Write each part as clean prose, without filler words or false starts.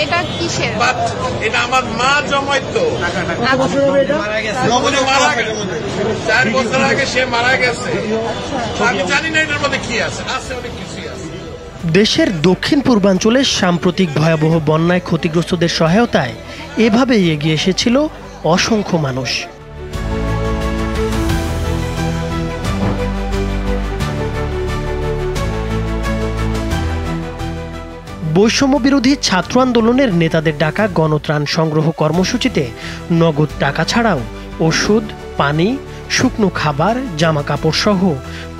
এটা কিসের? এটা আমার মা জমাইতো। 4 বছর আগে সে মারা গেছে। আমি জানি না এটার মধ্যে কি আছে, অনেক কিছুই আছে। দেশের দক্ষিণ পূর্বাঞ্চলের সাম্প্রতিক ভয়াবহ বন্যায় ক্ষতিগ্রস্তদের সহায়তায় এভাবেই এগিয়ে এসেছিল অসংখ্য মানুষ। বৈষম্য বিরোধী ছাত্র আন্দোলনের নেতাদের ডাকা গণত্রাণ সংগ্রহ কর্মসূচিতে নগদ টাকা ছাড়াও ওষুধ, পানি, শুকনো খাবার, জামা কাপড় সহ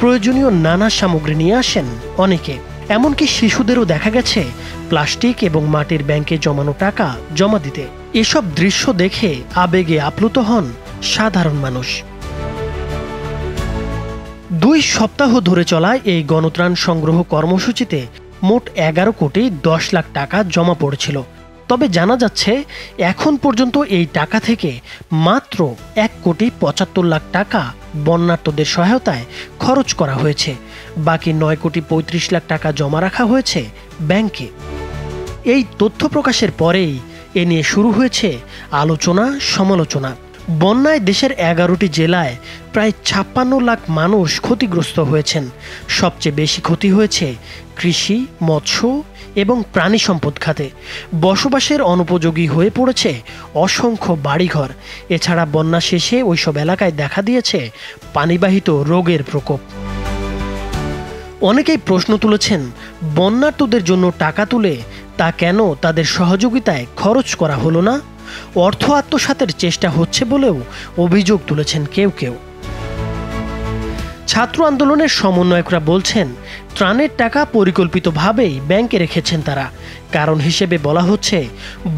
প্রয়োজনীয় নানা সামগ্রী নিয়ে আসেন অনেকে। এমনকি শিশুদেরও দেখা গেছে প্লাস্টিক এবং মাটির ব্যাংকে জমানো টাকা জমা দিতে। এসব দৃশ্য দেখে আবেগে আপ্লুত হন সাধারণ মানুষ। 2 সপ্তাহ ধরে চলা এই গণত্রাণ সংগ্রহ কর্মসূচিতে মোট 11 কোটি 10 লাখ টাকা জমা পড়েছিল। তবে জানা যাচ্ছে এখন পর্যন্ত এই টাকা থেকে মাত্র 1 কোটি 75 লাখ টাকা বন্যার্তদের সহায়তায় খরচ করা হয়েছে। বাকি 9 কোটি 35 লাখ টাকা জমা রাখা হয়েছে ব্যাংকে। এই তথ্য প্রকাশের পরেই এ নিয়ে শুরু হয়েছে আলোচনা সমালোচনা। বন্যায় দেশের 11টি জেলায় প্রায় 56 লাখ মানুষ ক্ষতিগ্রস্ত হয়েছেন। সবচেয়ে বেশি ক্ষতি হয়েছে কৃষি, মৎস্য এবং প্রাণী সম্পদ খাতে। বসবাসের অনুপযোগী হয়ে পড়েছে অসংখ্য বাড়িঘর। এছাড়া বন্যা শেষে ওইসব এলাকায় দেখা দিয়েছে পানিবাহিত রোগের প্রকোপ। অনেকেই প্রশ্ন তুলেছেন, বন্যার্তদের জন্য টাকা তুলে তা কেন তাদের সহযোগিতায় খরচ করা হলো না? অর্থ আত্মসাতের চেষ্টা হচ্ছে বলেও অভিযোগ তুলেছেন কেউ কেউ। ছাত্র আন্দোলনের সমন্বয়করা বলছেন, ত্রাণের টাকা পরিকল্পিতভাবেই ব্যাংকে রেখেছেন তারা। কারণ হিসেবে বলা হচ্ছে,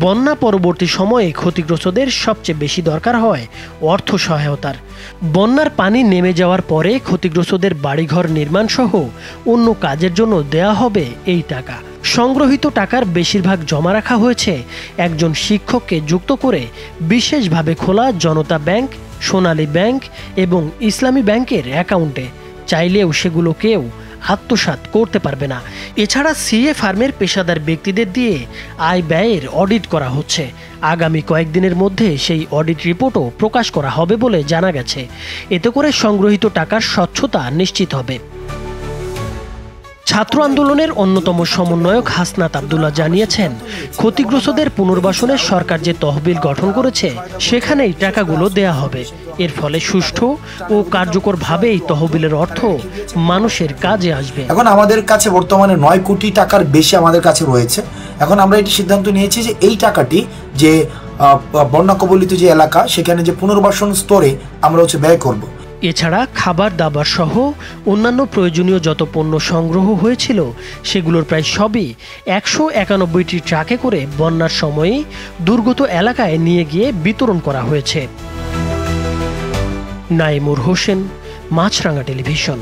বন্যা পরবর্তী সময়ে ক্ষতিগ্রস্তদের সবচেয়ে বেশি দরকার হয় অর্থ সহায়তার। বন্যার পানি নেমে যাওয়ার পরে ক্ষতিগ্রস্তদের বাড়িঘর নির্মাণ সহ অন্য কাজের জন্য দেয়া হবে এই টাকা। সংগ্রহীত টাকার বেশিরভাগ জমা রাখা হয়েছে একজন শিক্ষককে যুক্ত করে বিশেষভাবে খোলা জনতা ব্যাংক, সোনালী ব্যাংক এবং ইসলামী ব্যাংকের অ্যাকাউন্টে। চাইলেও সেগুলো কেউ আত্মসাৎ করতে পারবে না। এছাড়া সিএ ফার্মের পেশাদার ব্যক্তিদের দিয়ে আয় ব্যয়ের অডিট করা হচ্ছে। আগামী কয়েকদিনের মধ্যে সেই অডিট রিপোর্টও প্রকাশ করা হবে বলে জানা গেছে। এতে করে সংগ্রহীত টাকার স্বচ্ছতা নিশ্চিত হবে। ছাত্র আন্দোলনের অন্যতম সমন্বয়ক হাসনাত আব্দুল্লাহ জানিয়েছেন, ক্ষতিগ্রস্তদের পুনর্বাসনের সরকার যে তহবিল গঠন করেছে সেখানেই টাকাগুলো দেয়া হবে। এর ফলে সুষ্ঠু ও কার্যকরভাবে এই তহবিলের অর্থ মানুষের কাজে আসবে। এখন আমাদের কাছে বর্তমানে 9 কোটি টাকার বেশি আমাদের কাছে রয়েছে। এখন আমরা এটি সিদ্ধান্ত নিয়েছি যে এই টাকাটি যে বন্যা কবলিত যে এলাকা সেখানে যে পুনর্বাসন স্তরে আমরা ব্যয় করব। এছাড়া খাবার দাবার সহ অন্যান্য প্রয়োজনীয় যত পণ্য সংগ্রহ হয়েছিল সেগুলোর প্রায় সবই 191টি ট্রাকে করে বন্যার সময়ে দুর্গত এলাকায় নিয়ে গিয়ে বিতরণ করা হয়েছে। নাইমুর হোসেন, মাছরাঙা টেলিভিশন।